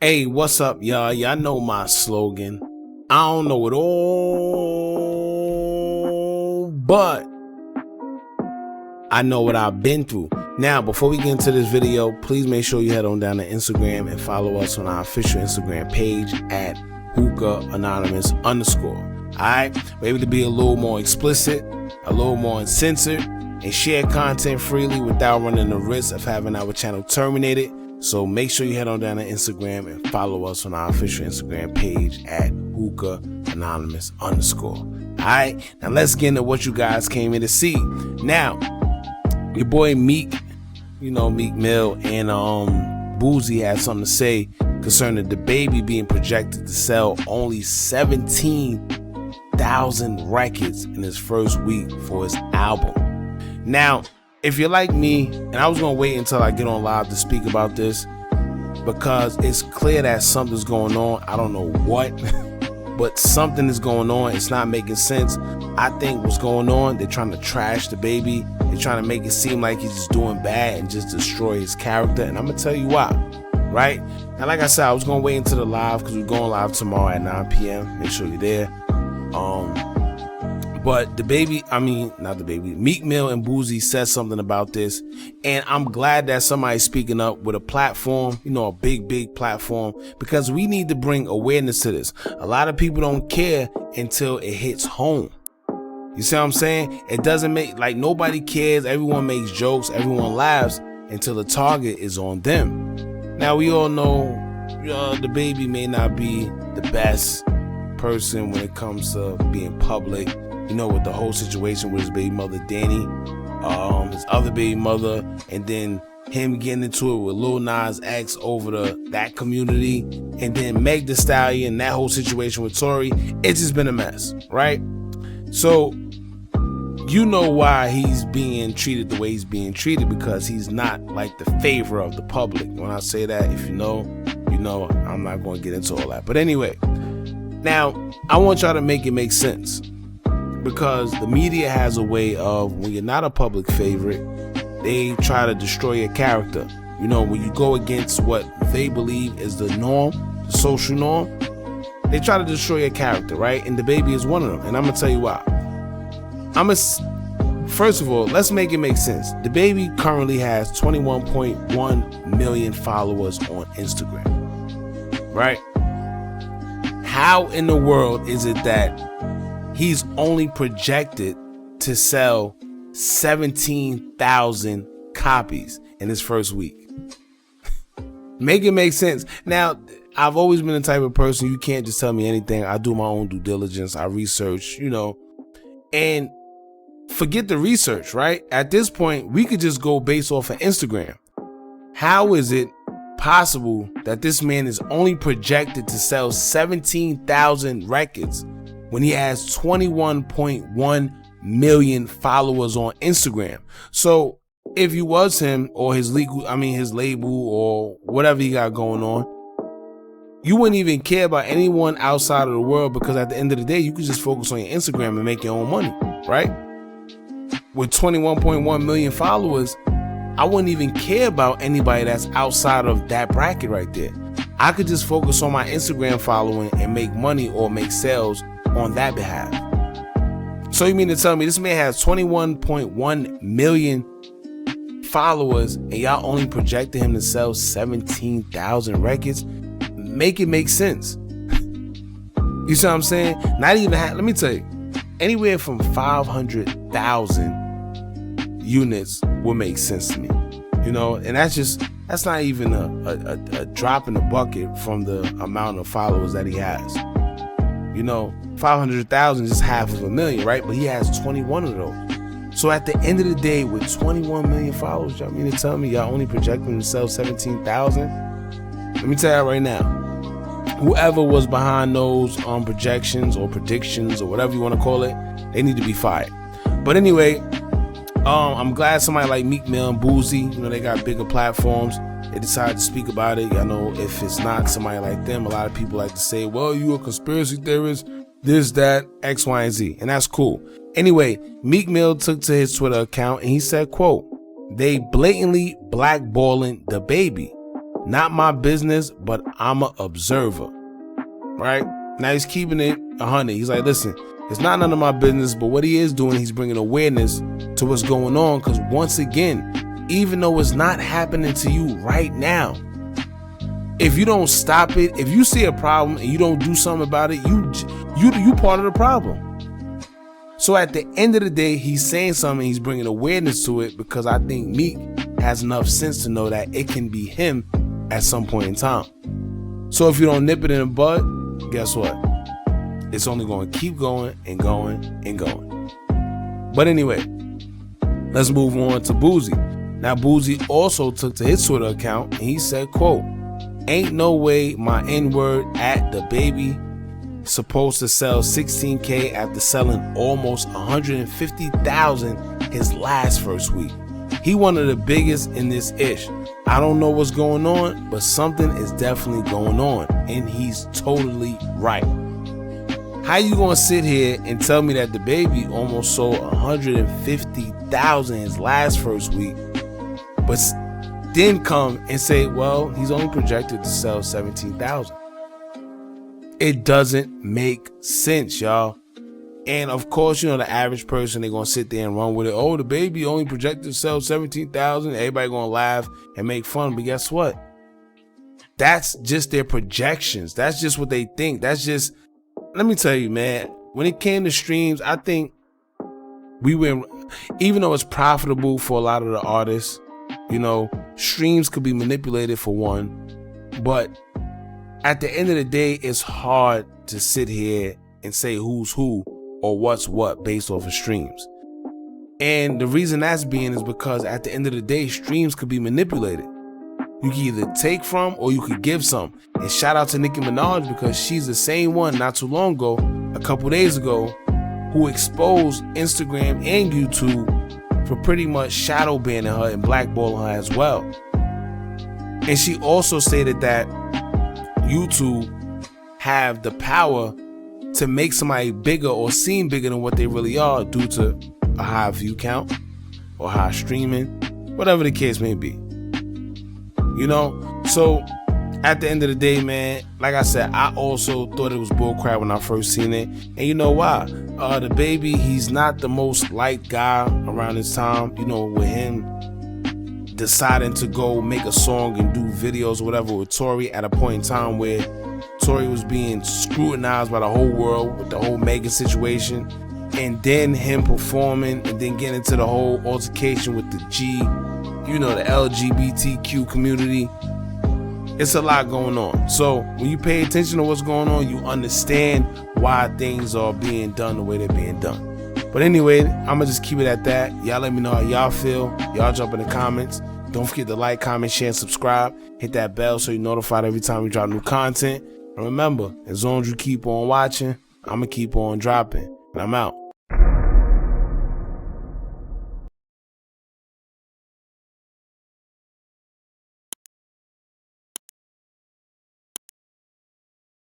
Hey, what's up, y'all? Y'all know my slogan. I don't know it all, but I know what I've been through. Now, before we get into this video, please make sure you head on down to Instagram and follow us on our official Instagram page at hookah_anonymous_. Alright, we're able to be a little more explicit, a little more uncensored, and share content freely without running the risk of having our channel terminated. So make sure you head on down to Instagram and follow us on our official Instagram page at hookah_anonymous_. Alright, now let's get into what you guys came in to see. Now, your boy Meek, Meek Mill and Boosie had something to say concerning DaBaby being projected to sell only 17,000 records in his first week for his album. Now, if you're like me, and I was going to wait until I get on live to speak about this, because it's clear that something's going on. I don't know what, but something is going on. It's not making sense. I think what's going on, they're trying to trash DaBaby. They're trying to make it seem like he's just doing bad and just destroy his character. And I'm going to tell you why, right? Now, like I said, I was going to wait until the live because we're going live tomorrow at 9 p.m. Make sure you're there. But Meek Mill and Boosie said something about this, and I'm glad that somebody's speaking up with a platform, a big platform, because we need to bring awareness to this. A lot of people don't care until it hits home. You see what I'm saying? It doesn't make, nobody cares. Everyone makes jokes, everyone laughs until the target is on them. Now, we all know DaBaby may not be the best person when it comes to being public. With the whole situation with his baby mother, Danny, his other baby mother, and then him getting into it with Lil Nas X over that community, and then Meg Thee Stallion, that whole situation with Tory. It's just been a mess, right? So, why he's being treated the way he's being treated, because he's not like the favor of the public. When I say that, if you know, I'm not going to get into all that. But anyway, now, I want y'all to make it make sense. Because the media has a way of, when you're not a public favorite, they try to destroy your character. When you go against what they believe is the norm, the social norm, they try to destroy your character, right? And DaBaby is one of them. And I'm going to tell you why. First of all, let's make it make sense. DaBaby currently has 21.1 million followers on Instagram, right? How in the world is it that he's only projected to sell 17,000 copies in his first week? Make it make sense. Now, I've always been the type of person, you can't just tell me anything. I do my own due diligence. I research, and forget the research, right? At this point, we could just go based off of Instagram. How is it possible that this man is only projected to sell 17,000 records when he has 21.1 million followers on Instagram? So if you was him or his label or whatever he got going on, you wouldn't even care about anyone outside of the world, because at the end of the day, you could just focus on your Instagram and make your own money, right? With 21.1 million followers, I wouldn't even care about anybody that's outside of that bracket right there. I could just focus on my Instagram following and make money or make sales on that behalf. So you mean to tell me this man has 21.1 million followers and y'all only projected him to sell 17,000 records? Make it make sense. You see what I'm saying? Not even let me tell you, anywhere from 500,000 units will make sense to me. And that's not even a drop in the bucket from the amount of followers that he has. 500,000 is half of a million, right? But he has 21 of those. So at the end of the day, with 21 million followers, y'all mean to tell me y'all only projecting to sell 17,000? Let me tell you right now, whoever was behind those projections or predictions or whatever you want to call it, they need to be fired. But anyway, I'm glad somebody like Meek Mill and Boosie, they got bigger platforms. They decided to speak about it. If it's not somebody like them, a lot of people like to say, well, you a conspiracy theorist, this, that, X, Y, and Z. And that's cool. Anyway, Meek Mill took to his Twitter account and he said, quote, "They blatantly blackballing DaBaby. Not my business, but I'm an observer. Right? Now he's keeping it 100. He's like, listen, it's not none of my business, but what he is doing, he's bringing awareness to what's going on. Because once again, even though it's not happening to you right now, if you don't stop it, if you see a problem and you don't do something about it, you part of the problem. So at the end of the day, he's saying something, he's bringing awareness to it, because I think Meek has enough sense to know that it can be him at some point in time. So if you don't nip it in the bud, guess what? It's only going to keep going and going and going. But anyway, let's move on to Boosie. Now Boosie also took to his Twitter account and he said, quote, "Ain't no way my N-word at DaBaby supposed to sell 16K after selling almost 150,000 his last first week. He one of the biggest in this ish. I don't know what's going on, but something is definitely going on, and he's totally right." How you gonna sit here and tell me that DaBaby almost sold 150,000 his last first week, but then come and say, well, he's only projected to sell 17,000? It doesn't make sense, y'all. And of course, you know, the average person, they're gonna sit there and run with it. Oh, DaBaby only projected to sell 17,000. Everybody gonna laugh and make fun. But guess what? That's just their projections. That's just what they think. That's just, let me tell you, man, when it came to streams, I think we went, even though it's profitable for a lot of the artists, you know, streams could be manipulated for one, but at the end of the day, it's hard to sit here and say who's who or what's what based off of streams. And the reason that's being is because at the end of the day, streams could be manipulated. You can either take from or you could give some. And shout out to Nicki Minaj, because she's the same one not too long ago, a couple days ago, who exposed Instagram and YouTube for pretty much shadow banning her and blackballing her as well. And she also stated that YouTube have the power to make somebody bigger or seem bigger than what they really are due to a high view count or high streaming, whatever the case may be. You know, so at the end of the day, man, like I said, I also thought it was bullcrap when I first seen it. And you know why? DaBaby, he's not the most liked guy around this time. You know, with him deciding to go make a song and do videos or whatever with Tory at a point in time where Tory was being scrutinized by the whole world with the whole Megan situation, and then him performing and then getting into the whole altercation with the the LGBTQ community. It's a lot going on. So when you pay attention to what's going on, you understand why things are being done the way they're being done. But anyway, I'm gonna just keep it at that. Y'all let me know how y'all feel. Y'all jump in the comments. Don't forget to like, comment, share, and subscribe. Hit that bell so you're notified every time we drop new content. And remember, as long as you keep on watching, I'm gonna keep on dropping. And I'm out.